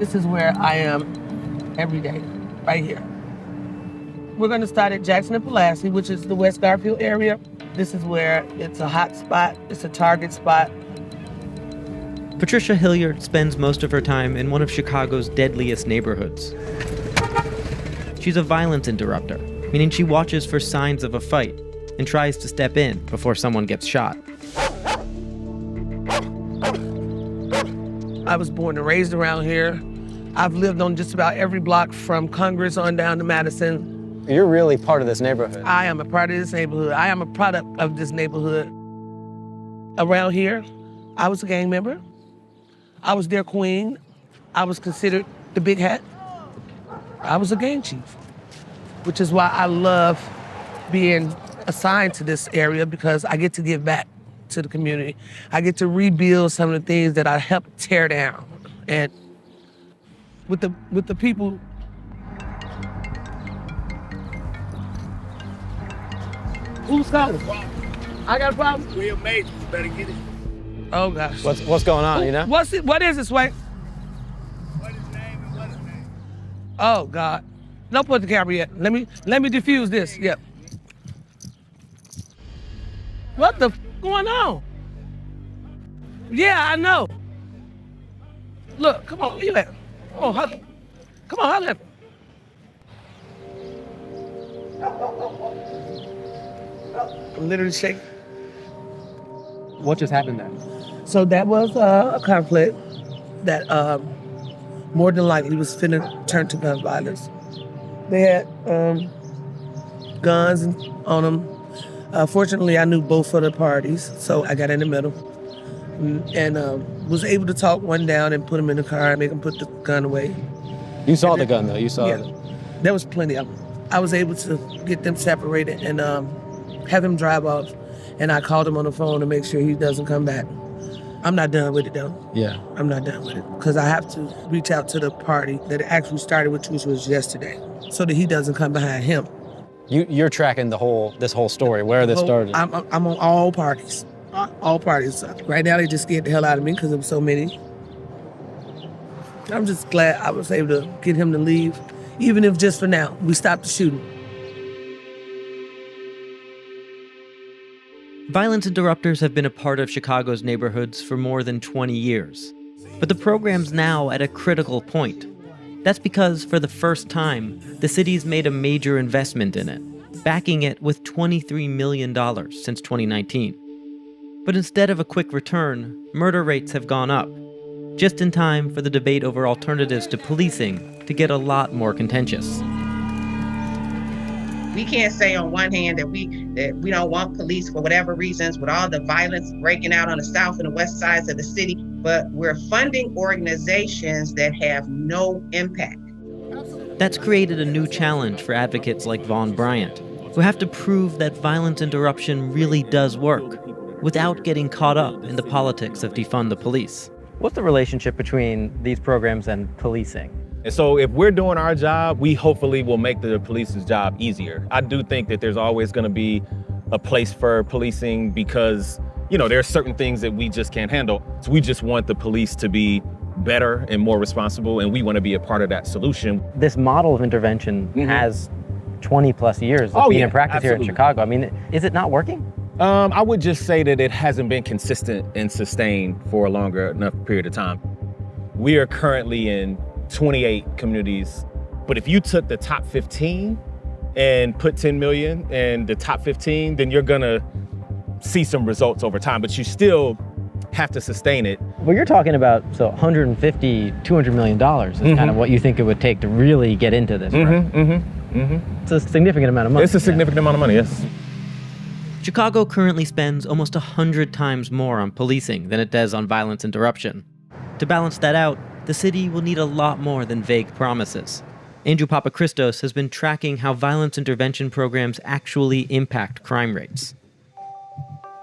This is where I am every day, right here. We're gonna start at Jackson and Pulaski, which is the West Garfield area. This is where it's a hot spot, it's a target spot. Patricia Hilliard spends most of her time in one of Chicago's deadliest neighborhoods. She's a violence interrupter, meaning she watches for signs of a fight and tries to step in before someone gets shot. I was born and raised around here. I've lived on just about every block from Congress on down to Madison. You're really part of this neighborhood. I am a part of this neighborhood. I am a product of this neighborhood. Around here, I was a gang member. I was their queen. I was considered the big hat. I was a gang chief, which is why I love being assigned to this area, because I get to give back to the community. I get to rebuild some of the things that I helped tear down. And with the people, who's calling? I got a problem? Real major, you better get it. Oh gosh. What's going on, you know? What is this, Wayne? What his name and what his name? Oh God. Don't put the camera yet. Let me diffuse this. Yep. What the going on? Yeah, I know. Look, come on, where you at? Come on, holler at me. I'm literally shaking. What just happened there? So that was a conflict that more than likely was finna turn to gun violence. They had guns on them. Fortunately, I knew both of the parties, so I got in the middle and was able to talk one down and put him in the car and make him put the gun away. You saw the gun, though. You saw it. There was plenty of them. I was able to get them separated and have him drive off. And I called him on the phone to make sure he doesn't come back. I'm not done with it, though. Yeah. I'm not done with it, because I have to reach out to the party that it actually started with, which was yesterday, so that he doesn't come behind him. You're tracking this whole story, where this started. I'm on all parties. All parties. Right now, they just scared the hell out of me because there were so many. I'm just glad I was able to get him to leave, even if just for now. We stopped the shooting. Violence interrupters have been a part of Chicago's neighborhoods for more than 20 years. But the program's now at a critical point. That's because, for the first time, the city's made a major investment in it, backing it with $23 million since 2019. But instead of a quick return, murder rates have gone up, just in time for the debate over alternatives to policing to get a lot more contentious. We can't say on one hand that we don't want police for whatever reasons, with all the violence breaking out on the south and the west sides of the city, but we're funding organizations that have no impact. That's created a new challenge for advocates like Vaughn Bryant, who have to prove that violence interruption really does work, without getting caught up in the politics of defund the police. What's the relationship between these programs and policing? And so if we're doing our job, we hopefully will make the police's job easier. I do think that there's always going to be a place for policing because, there are certain things that we just can't handle. So we just want the police to be better and more responsible, and we want to be a part of that solution. This model of intervention has 20 plus years of being in practice here in Chicago. I mean, is it not working? I would just say that it hasn't been consistent and sustained for a longer enough period of time. We are currently in 28 communities, but if you took the top 15 and put 10 million in the top 15, then you're gonna see some results over time, but you still have to sustain it. Well, you're talking about, so $150, $200 million is kind of what you think it would take to really get into this, right? It's a significant amount of money. It's a significant amount of money, yes. Chicago currently spends almost 100 times more on policing than it does on violence interruption. To balance that out, the city will need a lot more than vague promises. Andrew Papachristos has been tracking how violence intervention programs actually impact crime rates.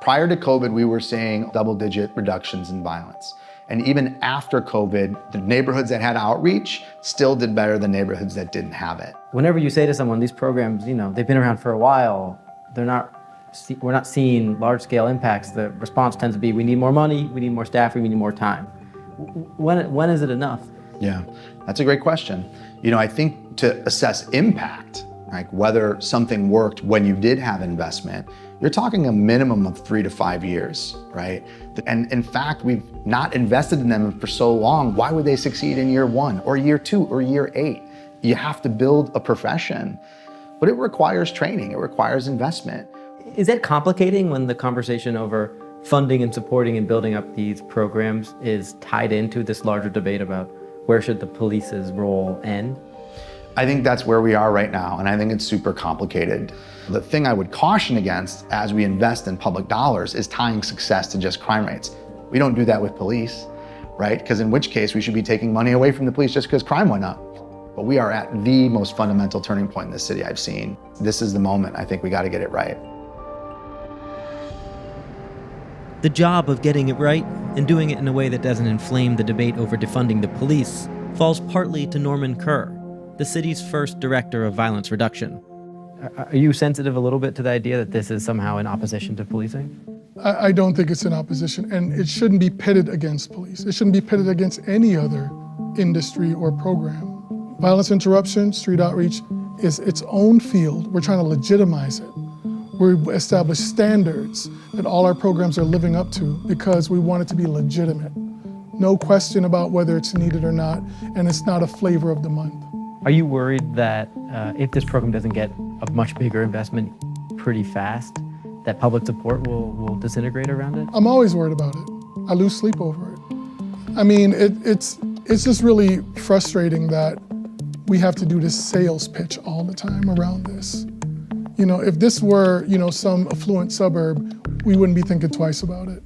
Prior to COVID, we were seeing double-digit reductions in violence. And even after COVID, the neighborhoods that had outreach still did better than neighborhoods that didn't have it. Whenever you say to someone, these programs, they've been around for a while, we're not seeing large-scale impacts, the response tends to be, we need more money, we need more staffing, we need more time. When is it enough? Yeah, that's a great question. I think to assess impact, like whether something worked when you did have investment, you're talking a minimum of 3 to 5 years, right? And in fact, we've not invested in them for so long. Why would they succeed in year 1 or year 2 or year 8? You have to build a profession, but it requires training, it requires investment. Is that complicating when the conversation over funding and supporting and building up these programs is tied into this larger debate about where should the police's role end? I think that's where we are right now, and I think it's super complicated. The thing I would caution against as we invest in public dollars is tying success to just crime rates. We don't do that with police, right? Because in which case we should be taking money away from the police just because crime went up. But we are at the most fundamental turning point in this city I've seen. This is the moment. I think we got to get it right. The job of getting it right and doing it in a way that doesn't inflame the debate over defunding the police falls partly to Norman Kerr, the city's first director of violence reduction. Are you sensitive a little bit to the idea that this is somehow in opposition to policing? I don't think it's in opposition, and it shouldn't be pitted against police. It shouldn't be pitted against any other industry or program. Violence interruption, street outreach is its own field. We're trying to legitimize it. We establish standards that all our programs are living up to because we want it to be legitimate. No question about whether it's needed or not, and it's not a flavor of the month. Are you worried that if this program doesn't get a much bigger investment pretty fast, that public support will disintegrate around it? I'm always worried about it. I lose sleep over it. I mean, it's just really frustrating that we have to do this sales pitch all the time around this. If this were, some affluent suburb, we wouldn't be thinking twice about it.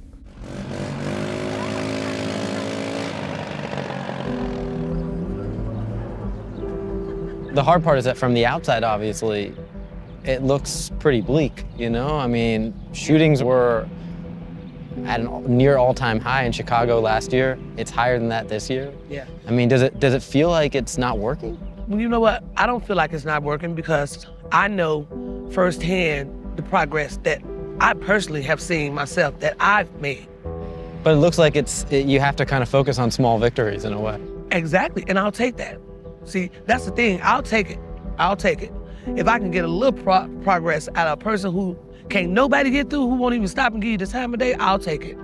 The hard part is that from the outside, obviously, it looks pretty bleak, I mean, shootings were at a near all-time high in Chicago last year. It's higher than that this year. Yeah. I mean, does it feel like it's not working? Well, you know what? I don't feel like it's not working because I know firsthand the progress that I personally have seen myself, that I've made. But it looks like you have to kind of focus on small victories in a way. Exactly, and I'll take that. See, that's the thing, I'll take it. If I can get a little progress out of a person who can't nobody get through, who won't even stop and give you the time of day, I'll take it.